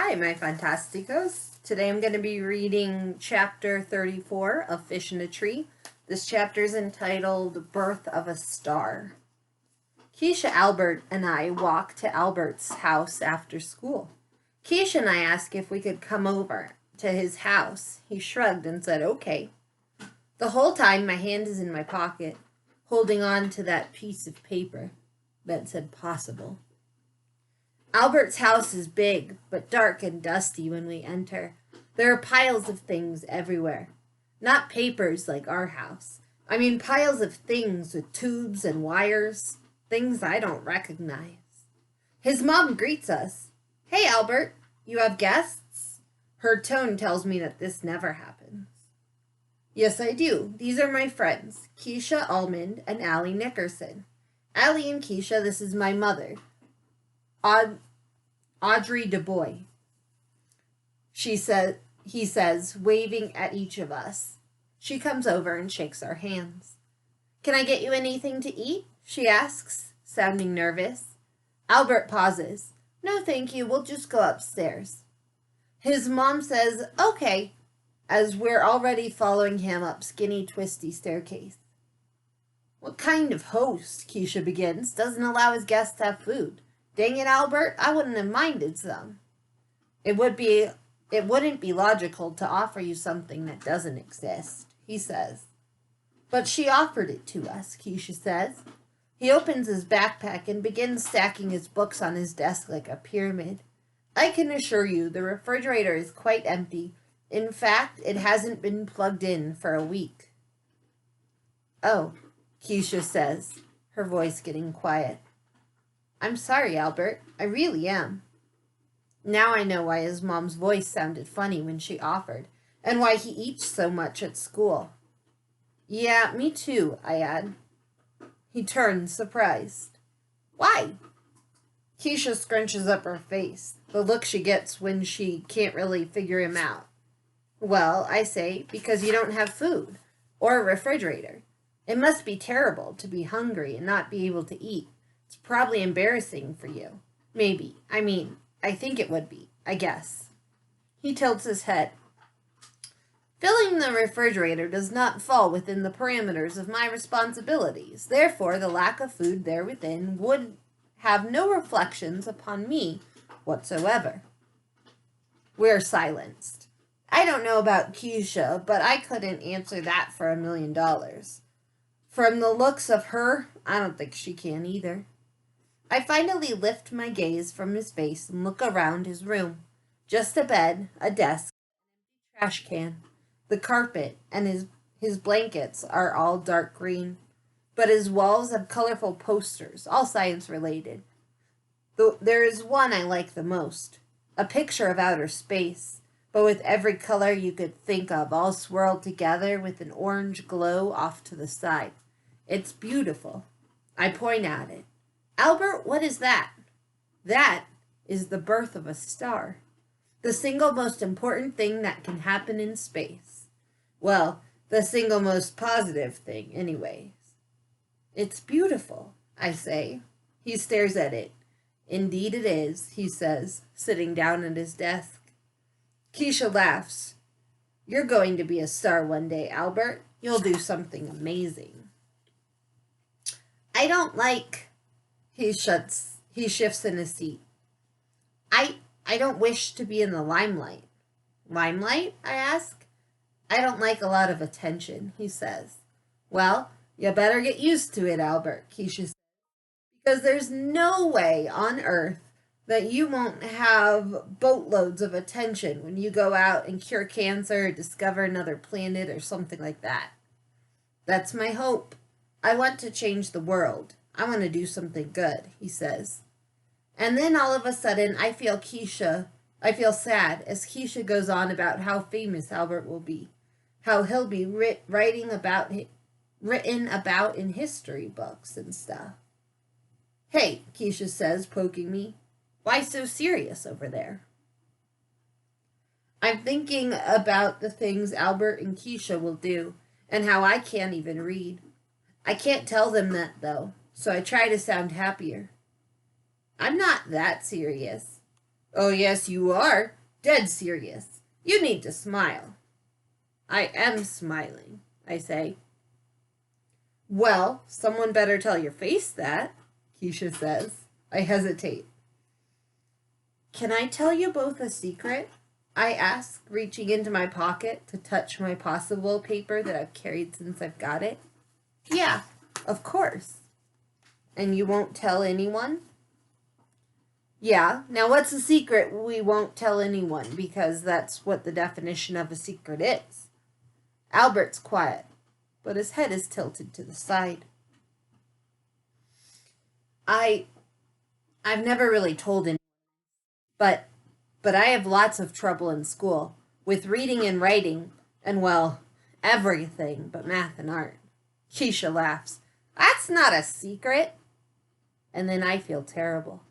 Hi, my Fantasticos. Today I'm going to be reading chapter 34 of Fish in a Tree. This chapter is entitled Birth of a Star. Keisha, Albert, and I walk to Albert's house after school. Keisha and I ask if we could come over to his house. He shrugged and said, okay. The whole time my hand is in my pocket, holding on to that piece of paper that said possible. Albert's house is big, but dark and dusty when we enter. There are piles of things everywhere. Not papers like our house. I mean piles of things with tubes and wires, things I don't recognize. His mom greets us. Hey, Albert, you have guests? Her tone tells me that this never happens. Yes, I do. These are my friends, Keisha Almond and Allie Nickerson. Allie and Keisha, this is my mother, Audrey DuBois. He says, waving at each of us. She comes over and shakes our hands. Can I get you anything to eat? She asks, sounding nervous. Albert pauses. No, thank you. We'll just go upstairs. His mom says, okay, as we're already following him up skinny, twisty staircase. What kind of host, Keisha begins, doesn't allow his guests to have food? Dang it, Albert, I wouldn't have minded some. It wouldn't be logical to offer you something that doesn't exist, he says. But she offered it to us, Keisha says. He opens his backpack and begins stacking his books on his desk like a pyramid. I can assure you the refrigerator is quite empty. In fact, it hasn't been plugged in for a week. Oh, Keisha says, her voice getting quiet. I'm sorry, Albert. I really am. Now I know why his mom's voice sounded funny when she offered, and why he eats so much at school. Yeah, me too, I add. He turns, surprised. Why? Keisha scrunches up her face, the look she gets when she can't really figure him out. Well, I say, because you don't have food, or a refrigerator. It must be terrible to be hungry and not be able to eat. It's probably embarrassing for you. Maybe. I think it would be. I guess. He tilts his head. Filling the refrigerator does not fall within the parameters of my responsibilities. Therefore, the lack of food there within would have no reflections upon me whatsoever. We're silenced. I don't know about Keisha, but I couldn't answer that for $1 million. From the looks of her, I don't think she can either. I finally lift my gaze from his face and look around his room. Just a bed, a desk, a trash can. The carpet and his blankets are all dark green, but his walls have colorful posters, all science-related. There is one I like the most, a picture of outer space, but with every color you could think of, all swirled together with an orange glow off to the side. It's beautiful. I point at it. Albert, what is that? That is the birth of a star. The single most important thing that can happen in space. Well, the single most positive thing, anyways. It's beautiful, I say. He stares at it. Indeed it is, he says, sitting down at his desk. Keisha laughs. You're going to be a star one day, Albert. You'll do something amazing. I don't like... He shifts in his seat. I don't wish to be in the limelight. Limelight? I ask. I don't like a lot of attention, he says. Well, you better get used to it, Albert, Keisha says. Because there's no way on Earth that you won't have boatloads of attention when you go out and cure cancer or discover another planet or something like that. That's my hope. I want to change the world. I want to do something good, he says. And then all of a sudden, I feel sad as Keisha goes on about how famous Albert will be, how he'll be written about in history books and stuff. Hey, Keisha says, poking me, why so serious over there? I'm thinking about the things Albert and Keisha will do, and how I can't even read. I can't tell them that, though. So I try to sound happier. I'm not that serious. Oh, yes, you are. Dead serious. You need to smile. I am smiling, I say. Well, someone better tell your face that, Keisha says. I hesitate. Can I tell you both a secret? I ask, reaching into my pocket to touch my possible paper that I've carried since I've got it. Yeah, of course. And you won't tell anyone? Yeah, now what's a secret we won't tell anyone, because that's what the definition of a secret is. Albert's quiet, but his head is tilted to the side. I've never really told anyone, but I have lots of trouble in school with reading and writing, and well, everything but math and art. Keisha laughs. That's not a secret. And then I feel terrible.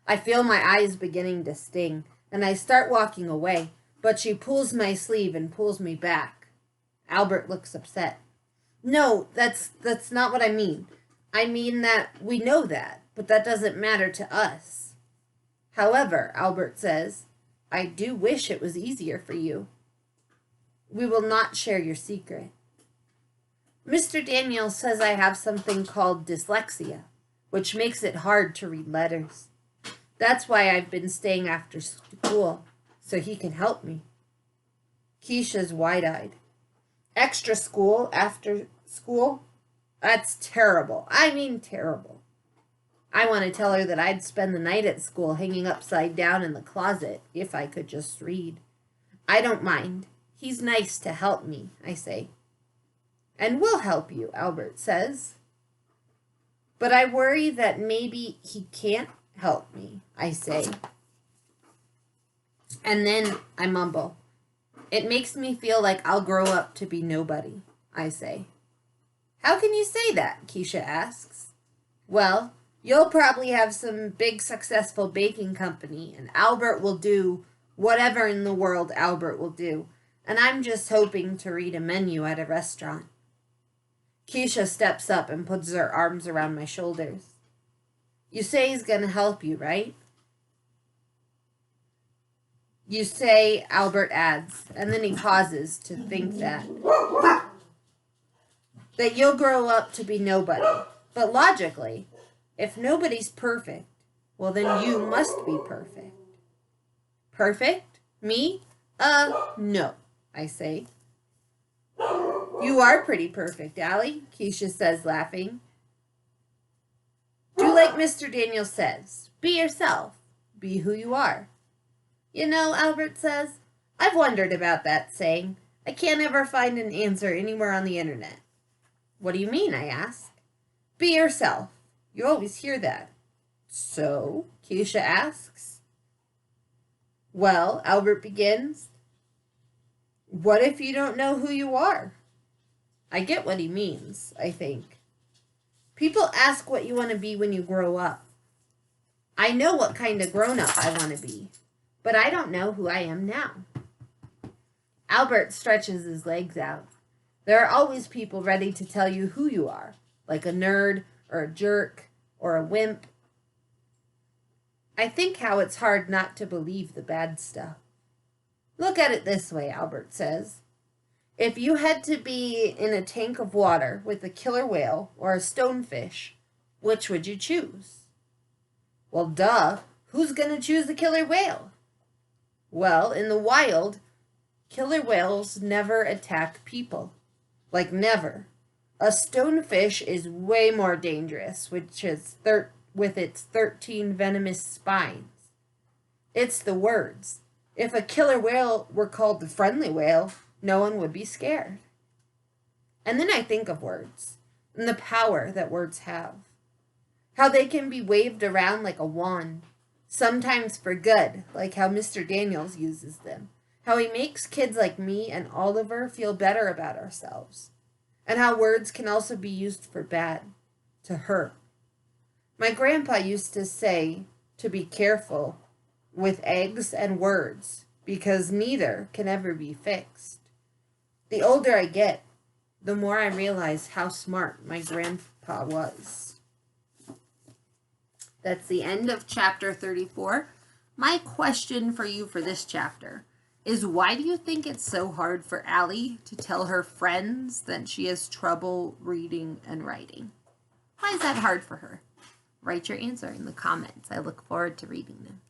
I feel my eyes beginning to sting, and I start walking away, but she pulls my sleeve and pulls me back. Albert looks upset. No, that's not what I mean. I mean that we know that, but that doesn't matter to us. However, Albert says, I do wish it was easier for you. We will not share your secret. Mr. Daniels says I have something called dyslexia, which makes it hard to read letters. That's why I've been staying after school, so he can help me. Keisha's wide-eyed. Extra school after school? That's terrible. I mean terrible. I want to tell her that I'd spend the night at school hanging upside down in the closet if I could just read. I don't mind. He's nice to help me, I say. And we'll help you, Albert says. But I worry that maybe he can't help me, I say. And then I mumble. It makes me feel like I'll grow up to be nobody, I say. How can you say that? Keisha asks. Well, you'll probably have some big successful baking company, and Albert will do whatever in the world Albert will do, and I'm just hoping to read a menu at a restaurant. Keisha steps up and puts her arms around my shoulders. You say he's going to help you, right? You say, Albert adds, and then he pauses to think that you'll grow up to be nobody. But logically, if nobody's perfect, well then you must be perfect. Perfect? Me? No, I say. You are pretty perfect, Allie, Keisha says, laughing. Do like Mr. Daniels says. Be yourself. Be who you are. You know, Albert says, I've wondered about that saying. I can't ever find an answer anywhere on the internet. What do you mean, I ask. Be yourself. You always hear that. So, Keisha asks. Well, Albert begins. What if you don't know who you are? I get what he means, I think. People ask what you want to be when you grow up. I know what kind of grown-up I want to be, but I don't know who I am now. Albert stretches his legs out. There are always people ready to tell you who you are, like a nerd or a jerk or a wimp. I think how it's hard not to believe the bad stuff. Look at it this way, Albert says. If you had to be in a tank of water with a killer whale or a stonefish, which would you choose? Well, duh, who's going to choose the killer whale? Well, in the wild, killer whales never attack people. Like never. A stonefish is way more dangerous, with its 13 venomous spines. It's the words. If a killer whale were called the friendly whale, no one would be scared. And then I think of words, and the power that words have. How they can be waved around like a wand, sometimes for good, like how Mr. Daniels uses them. How he makes kids like me and Oliver feel better about ourselves. And how words can also be used for bad, to hurt. My grandpa used to say to be careful with eggs and words, because neither can ever be fixed. The older I get, the more I realize how smart my grandpa was. That's the end of chapter 34 My question for you for this chapter is, why do you think it's so hard for Allie to tell her friends that she has trouble reading and writing? Why is that hard for her? Write your answer in the comments. I look forward to reading them.